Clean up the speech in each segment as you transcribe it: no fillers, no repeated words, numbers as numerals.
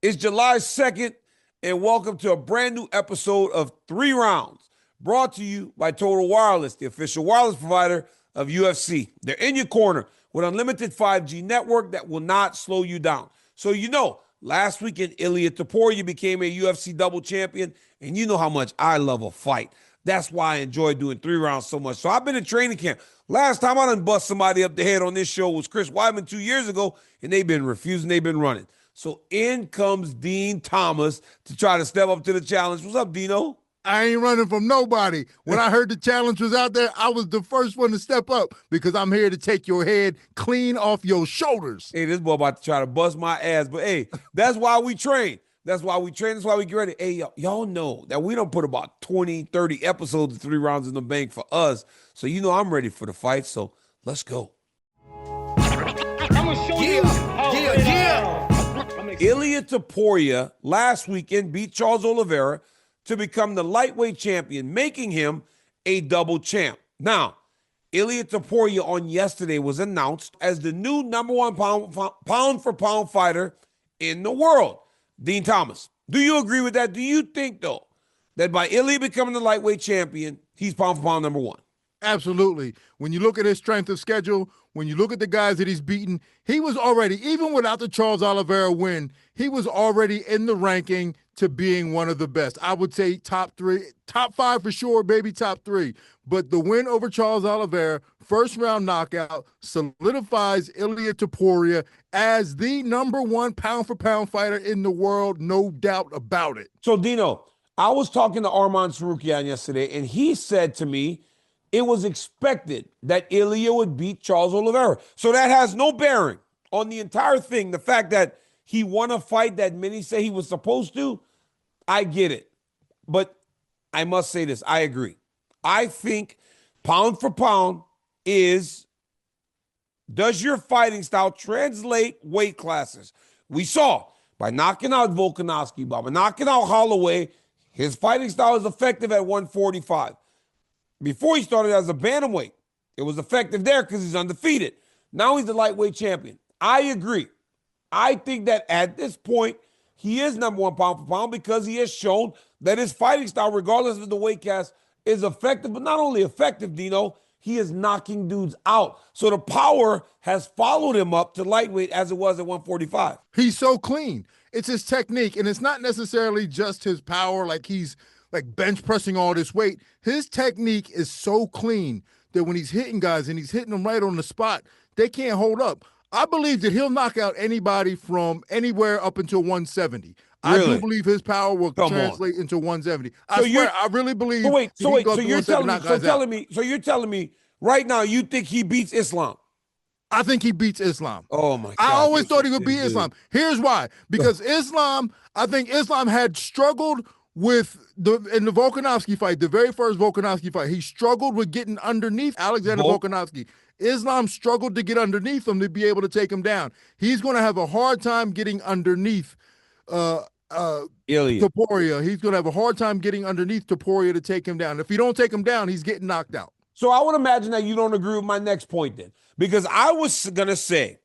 It's July 2nd, and welcome to a brand new episode of 3 Rounds, brought to you by Total Wireless, the official wireless provider of UFC. They're in your corner with unlimited 5G network that will not slow you down. So last weekend, Ilia Topuria became a UFC double champion, and you know how much I love a fight. That's why I enjoy doing 3 Rounds so much. So I've been in training camp. Last time I done bust somebody up the head on this show was Chris Weidman 2 years ago, and they've been refusing, they've been running. So in comes Dean Thomas to try to step up to the challenge. What's up, Dino? I ain't running from nobody. When I heard the challenge was out there, I was the first one to step up because I'm here to take your head clean off your shoulders. Hey, this boy about to try to bust my ass. But, hey, that's why we train. That's why we train. That's why we get ready. Hey, y'all know that we don't put about 20, 30 episodes of 3 Rounds in the bank for us. So I'm ready for the fight. So let's go. I'm going to show you how Ilia Topuria last weekend beat Charles Oliveira to become the lightweight champion, making him a double champ. Now, Ilia Topuria on yesterday was announced as the new number 1 pound-for-pound fighter in the world. Dean Thomas, do you agree with that? Do you think, though, that by Ilia becoming the lightweight champion, he's pound-for-pound number 1? Absolutely. When you look at his strength of schedule, when you look at the guys that he's beaten, he was already, even without the Charles Oliveira win, he was already in the ranking to being one of the best. I would say top 3, top 5 for sure, maybe top 3. But the win over Charles Oliveira, first round knockout, solidifies Ilia Topuria as the number 1 pound-for-pound fighter in the world, no doubt about it. So, Dino, I was talking to Arman Sarukian yesterday, and he said to me, it was expected that Ilia would beat Charles Oliveira. So that has no bearing on the entire thing. The fact that he won a fight that many say he was supposed to, I get it. But I must say this, I agree. I think pound for pound does your fighting style translate weight classes? We saw by knocking out Volkanovski, by knocking out Holloway, his fighting style is effective at 145. Before he started as a bantamweight, it was effective there because he's undefeated. Now he's the lightweight champion. I agree. I think that at this point, he is number 1 pound for pound because he has shown that his fighting style, regardless of the weight class, is effective. But not only effective, Dino, he is knocking dudes out. So the power has followed him up to lightweight as it was at 145. He's so clean. It's his technique, and it's not necessarily just his power, like he's like bench pressing all this weight. His technique is so clean that when he's hitting guys and he's hitting them right on the spot, they can't hold up. I believe that he'll knock out anybody from anywhere up until 170. Really? I do believe his power will translate into 170. I swear, I really believe. So you're telling me right now you think he beats Islam? I think he beats Islam. Oh my God. I always thought he would beat Islam. Here's why. Because I think Islam had struggled in the Volkanovski fight, the very first Volkanovski fight. He struggled with getting underneath Alexander Volkanovski. Islam struggled to get underneath him to be able to take him down. He's going to have a hard time getting underneath Topuria. He's going to have a hard time getting underneath Topuria to take him down. If you don't take him down, he's getting knocked out. So I would imagine that you don't agree with my next point then, because I was going to say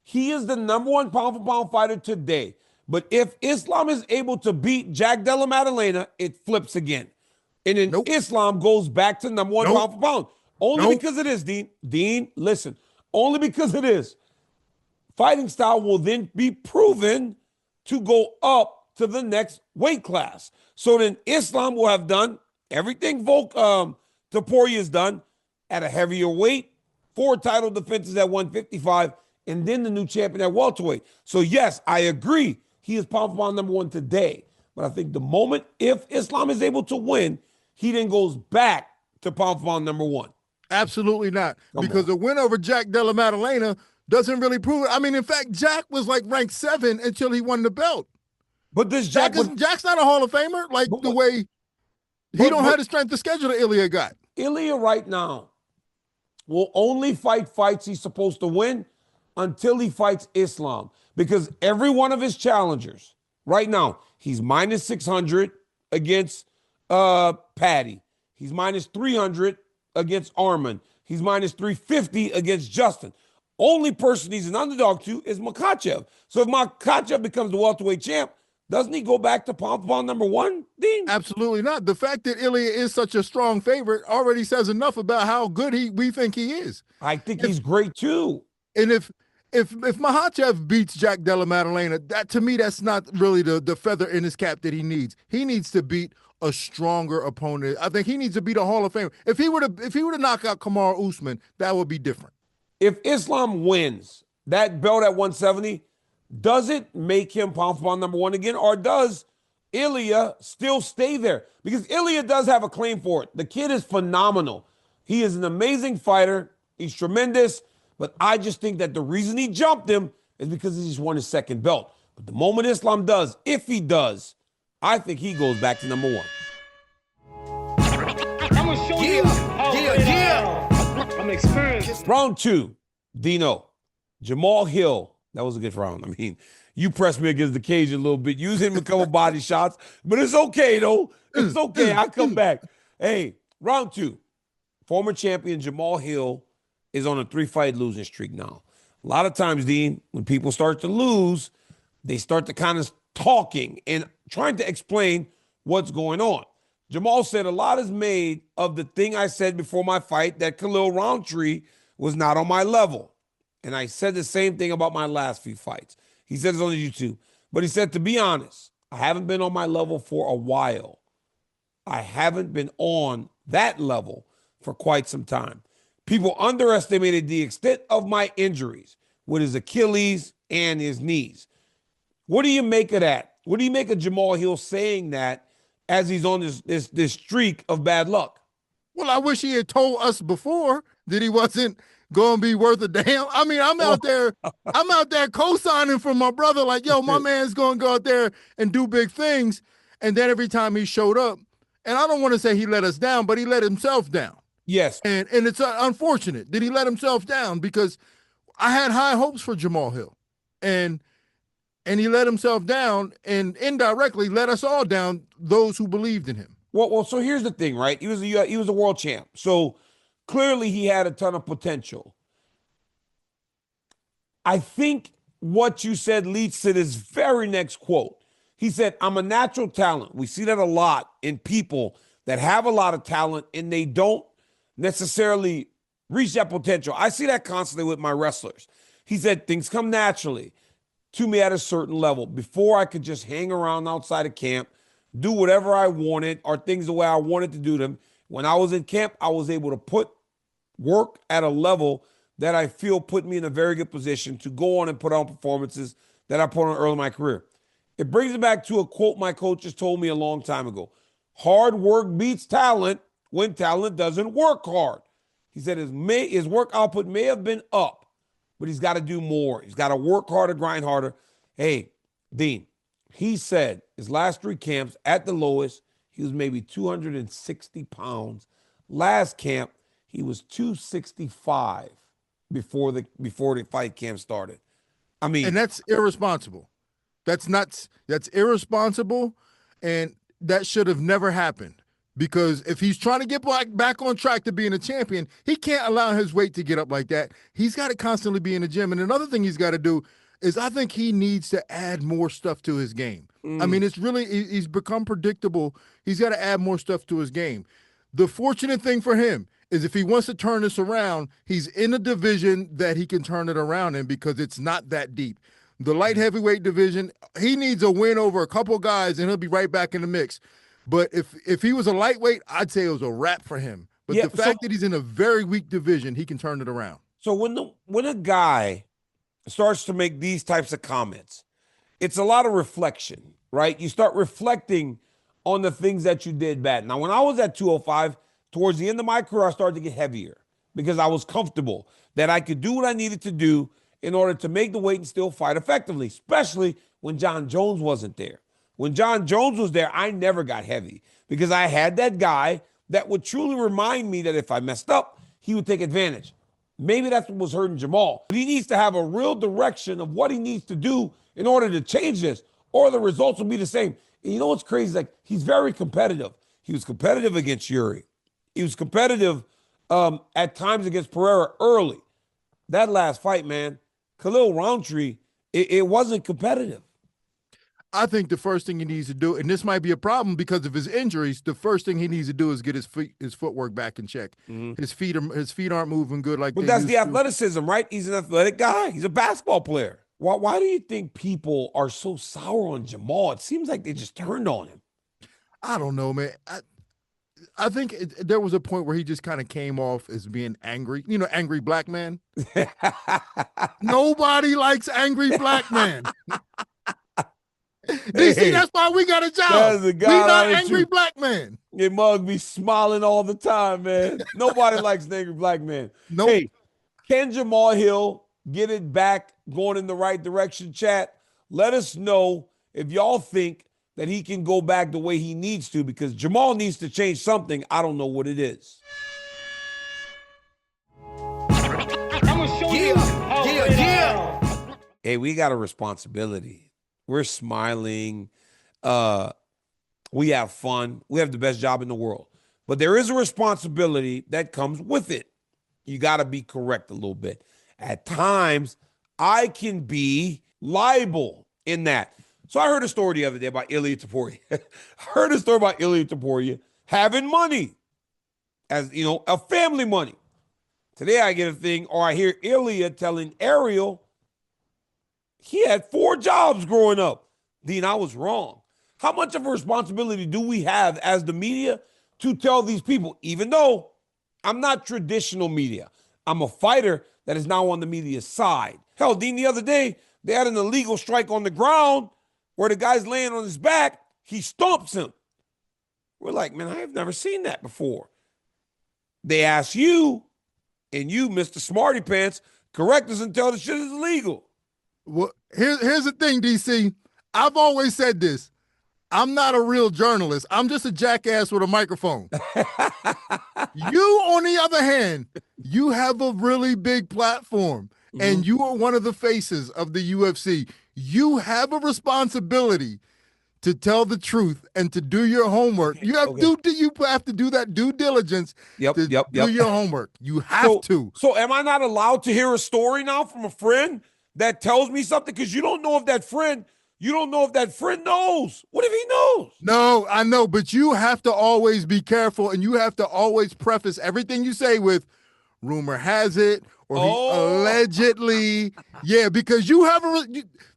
he is the number 1 pound-for-pound fighter today. But if Islam is able to beat Jack Della Maddalena, it flips again. And then Islam goes back to number 1 pound for pound. Only because it is, Dean. Dean, listen. Only because it is. Fighting style will then be proven to go up to the next weight class. So then Islam will have done everything Topuria has done at a heavier weight, 4 title defenses at 155, and then the new champion at welterweight. So yes, I agree. He is pound for pound number 1 today. But I think the moment if Islam is able to win, he then goes back to pound for pound number 1. Absolutely not. Because the win over Jack Della Maddalena doesn't really prove it. I mean, in fact, Jack was like ranked 7 until he won the belt. But this Jack's not a Hall of Famer, like the way he don't have the strength of schedule that Ilia got. Ilia right now will only fight fights he's supposed to win until he fights Islam. Because every one of his challengers, right now, he's minus 600 against Patty. He's minus 300 against Arman. He's minus 350 against Justin. Only person he's an underdog to is Makhachev. So if Makhachev becomes the welterweight champ, doesn't he go back to pound-for-pound number one, Dean? Absolutely not. The fact that Ilia is such a strong favorite already says enough about how good we think he is. I think he's great too. And if Makhachev beats Jack Della Maddalena, that to me, that's not really the feather in his cap that he needs. He needs to beat a stronger opponent. I think he needs to beat a Hall of Famer. If he were to knock out Kamaru Usman, that would be different. If Islam wins that belt at 170, does it make him pound-for-pound number one again, or does Ilia still stay there? Because Ilia does have a claim for it. The kid is phenomenal. He is an amazing fighter. He's tremendous. But I just think that the reason he jumped him is because he just won his second belt. But the moment Islam does, if he does, I think he goes back to number one. I'm gonna show you how I'm experienced. Round two, Dino. Jamahal Hill. That was a good round. I mean, you pressed me against the cage a little bit. You hit me a couple body shots, but it's okay, though. It's okay. I come back. Hey, round two. Former champion Jamahal Hill is on a 3-fight losing streak now. A lot of times, Dean, when people start to lose, they start to kind of talking and trying to explain what's going on. Jamahal said a lot is made of the thing I said before my fight, that Khalil Roundtree was not on my level. And I said the same thing about my last few fights. He said it's on YouTube. But he said, to be honest, I haven't been on my level for a while. I haven't been on that level for quite some time. People underestimated the extent of my injuries with his Achilles and his knees. What do you make of that? What do you make of Jamahal Hill saying that as he's on this streak of bad luck? Well, I wish he had told us before that he wasn't going to be worth a damn. I mean, I'm out there co-signing for my brother like, yo, my man's going to go out there and do big things. And then every time he showed up, and I don't want to say he let us down, but he let himself down. Yes. And it's unfortunate that he let himself down, because I had high hopes for Jamahal Hill. And he let himself down and indirectly let us all down, those who believed in him. Well, so here's the thing, right? He was a world champ. So clearly he had a ton of potential. I think what you said leads to this very next quote. He said, I'm a natural talent. We see that a lot in people that have a lot of talent and they don't necessarily reach that potential. I see that constantly with my wrestlers. He said, things come naturally to me at a certain level before I could just hang around outside of camp, do whatever I wanted or things the way I wanted to do them. When I was in camp, I was able to put work at a level that I feel put me in a very good position to go on and put on performances that I put on early in my career. It brings me back to a quote my coaches told me a long time ago. Hard work beats talent when talent doesn't work hard. He said his work output may have been up, but he's got to do more. He's got to work harder, grind harder. Hey, Dean, he said his last 3 camps at the lowest, he was maybe 260 pounds. Last camp, he was 265 before the fight camp started. I mean, and that's irresponsible. That's nuts. That's irresponsible, and that should have never happened. Because if he's trying to get back on track to being a champion, he can't allow his weight to get up like that. He's got to constantly be in the gym. And another thing he's got to do is I think he needs to add more stuff to his game. I mean, he's become predictable. He's got to add more stuff to his game. The fortunate thing for him is if he wants to turn this around, he's in a division that he can turn it around in, because it's not that deep. The light heavyweight division, he needs a win over a couple guys and he'll be right back in the mix. But if he was a lightweight, I'd say it was a wrap for him. But the fact that he's in a very weak division, he can turn it around. So when a guy starts to make these types of comments, it's a lot of reflection, right? You start reflecting on the things that you did bad. Now, when I was at 205, towards the end of my career, I started to get heavier because I was comfortable that I could do what I needed to do in order to make the weight and still fight effectively, especially when John Jones wasn't there. When John Jones was there, I never got heavy because I had that guy that would truly remind me that if I messed up, he would take advantage. Maybe that's what was hurting Jamahal. He needs to have a real direction of what he needs to do in order to change this, or the results will be the same. And you know what's crazy? Like, he's very competitive. He was competitive against Yuri. He was competitive at times against Pereira early. that last fight, man, Khalil Roundtree, it wasn't competitive. I think the first thing he needs to do, and this might be a problem because of his injuries, the first thing he needs to do is get his footwork back in check. His feet aren't moving good like But they that's used the to. athleticism, right? He's an athletic guy. He's a basketball player. Why do you think people are so sour on Jamahal? It seems like they just turned on him. I don't know, man. I think there was a point where he just kind of came off as being angry. You know, angry black man. Nobody likes angry black man. DC, that's why we got a job. We not angry black man. Your mug be smiling all the time, man. Nobody likes an angry black man. Nope. Hey, can Jamahal Hill get it back going in the right direction, chat? Let us know if y'all think that he can go back the way he needs to, because Jamahal needs to change something. I don't know what it is. I'm gonna show you how great I am. Hey, we got a responsibility. We're smiling. We have fun. We have the best job in the world. But there is a responsibility that comes with it. You got to be correct a little bit. At times, I can be liable in that. So I heard a story the other day about Ilia Topuria. Having money, as you know, a family money. Today I get a thing, or I hear Ilia telling Ariel he had 4 jobs growing up. Dean, I was wrong. How much of a responsibility do we have as the media to tell these people, even though I'm not traditional media, I'm a fighter that is now on the media side. Hell, Dean, the other day, they had an illegal strike on the ground where the guy's laying on his back, he stomps him. We're like, man, I have never seen that before. They ask you, and you, Mr. Smarty Pants, correct us and tell the shit is illegal. Well, here's the thing, DC. I've always said this. I'm not a real journalist. I'm just a jackass with a microphone. You, on the other hand, you have a really big platform, and you are one of the faces of the UFC. You have a responsibility to tell the truth and to do your homework. You have you have to do that due diligence to do your homework. You have to. So am I not allowed to hear a story now from a friend that tells me something? Because you don't know if that friend knows. What if he knows? No, I know, but you have to always be careful, and you have to always preface everything you say with rumor has it, or he allegedly. Yeah, because you have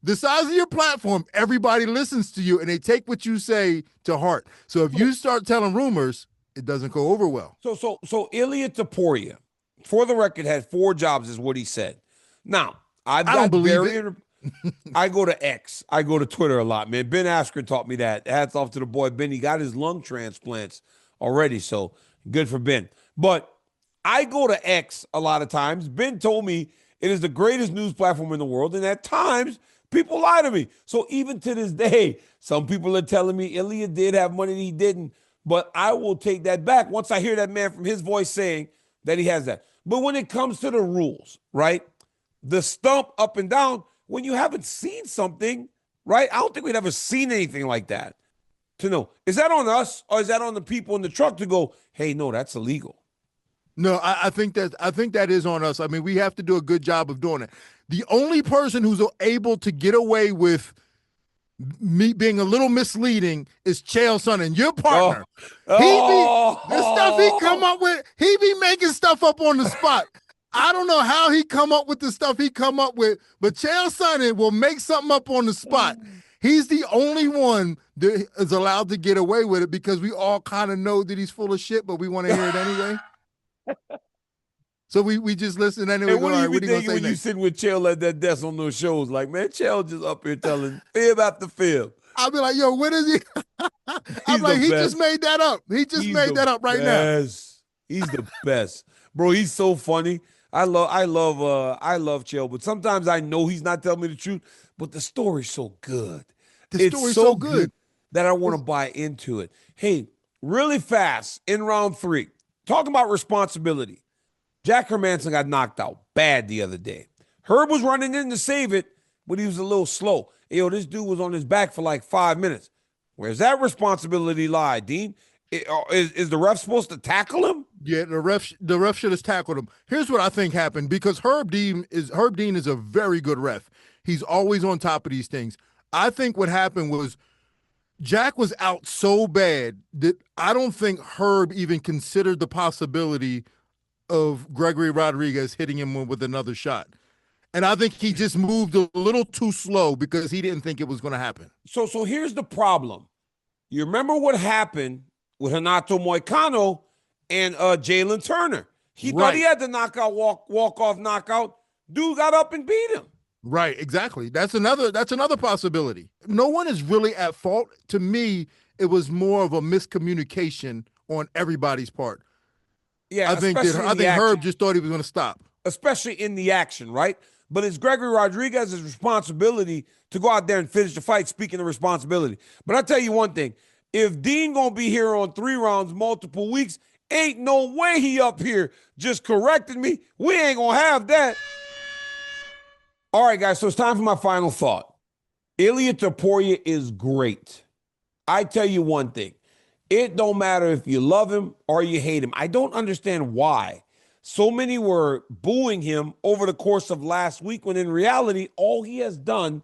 the size of your platform, everybody listens to you, and they take what you say to heart. So if you start telling rumors, it doesn't go over well. So Ilia Topuria, for the record, had 4 jobs, is what he said. Now, I don't believe it. I go to X. I go to Twitter a lot, man. Ben Askren taught me that. Hats off to the boy Ben. He got his lung transplants already, so good for Ben. But I go to X a lot of times. Ben told me it is the greatest news platform in the world, and at times people lie to me. So even to this day, some people are telling me Ilia did have money and he didn't, but I will take that back once I hear that man from his voice saying that he has that. But when it comes to the rules, right, the stump up and down, when you haven't seen something, right, I don't think we'd ever seen anything like that to know. Is that on us, or is that on the people in the truck to go, hey, no, that's illegal? No, I think that is on us. I mean, we have to do a good job of doing it. The only person who's able to get away with me being a little misleading is Chael Sonnen, your partner. The stuff he come up with, he be making stuff up on the spot. I don't know how he come up with the stuff he come up with, but Chael Sonnen will make something up on the spot. He's the only one that is allowed to get away with it because we all kind of know that he's full of shit, but we want to hear it anyway. So we just listen anyway. And what do you be thinking when you sitting with Chael at that desk on those shows? Like, man, Chael just up here telling fib after fib. I'll be like, yo, what is he? I'm like, he just made that up. He just made that up right now. He's the best. Bro, he's so funny. I love Chael, but sometimes I know he's not telling me the truth, but the story's so good. It's so good that I want to buy into it. Hey, really fast in round 3, talking about responsibility. Jack Hermanson got knocked out bad the other day. Herb was running in to save it, but he was a little slow. Yo, this dude was on his back for like 5 minutes. Where's that responsibility lie, Dean? Is the ref supposed to tackle him? Yeah, the ref should have tackled him. Here's what I think happened, because Herb Dean is a very good ref. He's always on top of these things. I think what happened was Jack was out so bad that I don't think Herb even considered the possibility of Gregory Rodriguez hitting him with another shot. And I think he just moved a little too slow because he didn't think it was going to happen. So here's the problem. You remember what happened with Renato Moicano and Jalen Turner? He thought he had the walk-off knockout. Dude got up and beat him. Right, exactly. That's another possibility. No one is really at fault. To me, it was more of a miscommunication on everybody's part. Yeah, I think Herb just thought he was going to stop. Especially in the action, right? But it's Gregory Rodriguez's responsibility to go out there and finish the fight, speaking of responsibility. But I'll tell you one thing. If Dean going to be here on 3 rounds multiple weeks, ain't no way he up here just correcting me. We ain't going to have that. All right, guys, so it's time for my final thought. Ilia Topuria is great. I tell you one thing. It don't matter if you love him or you hate him. I don't understand why so many were booing him over the course of last week when in reality, all he has done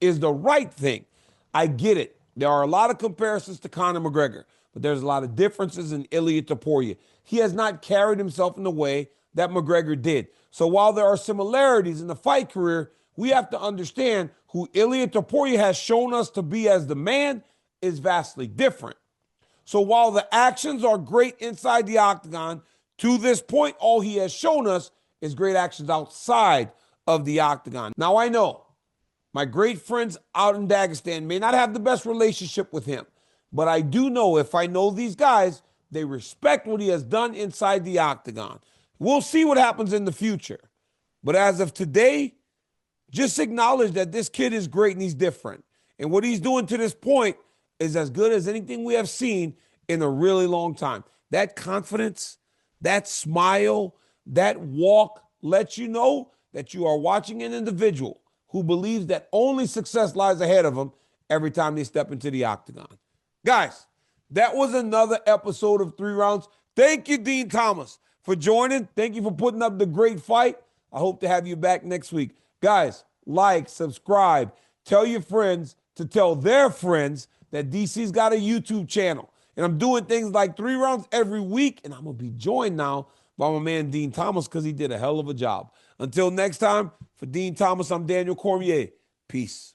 is the right thing. I get it. There are a lot of comparisons to Conor McGregor, but there's a lot of differences in Ilia Topuria. He has not carried himself in the way that McGregor did. So while there are similarities in the fight career, we have to understand who Ilia Topuria has shown us to be as the man is vastly different. So while the actions are great inside the octagon, to this point, all he has shown us is great actions outside of the octagon. Now, I know my great friends out in Dagestan may not have the best relationship with him, but I do know if I know these guys, they respect what he has done inside the octagon. We'll see what happens in the future. But as of today, just acknowledge that this kid is great and he's different. And what he's doing to this point is as good as anything we have seen in a really long time. That confidence, that smile, that walk lets you know that you are watching an individual who believes that only success lies ahead of them every time they step into the octagon. Guys, that was another episode of 3 Rounds. Thank you, Dean Thomas, for joining. Thank you for putting up the great fight. I hope to have you back next week. Guys, like, subscribe, tell your friends to tell their friends that DC's got a YouTube channel. And I'm doing things like 3 Rounds every week, and I'm going to be joined now by my man Dean Thomas because he did a hell of a job. Until next time, for Dean Thomas, I'm Daniel Cormier. Peace.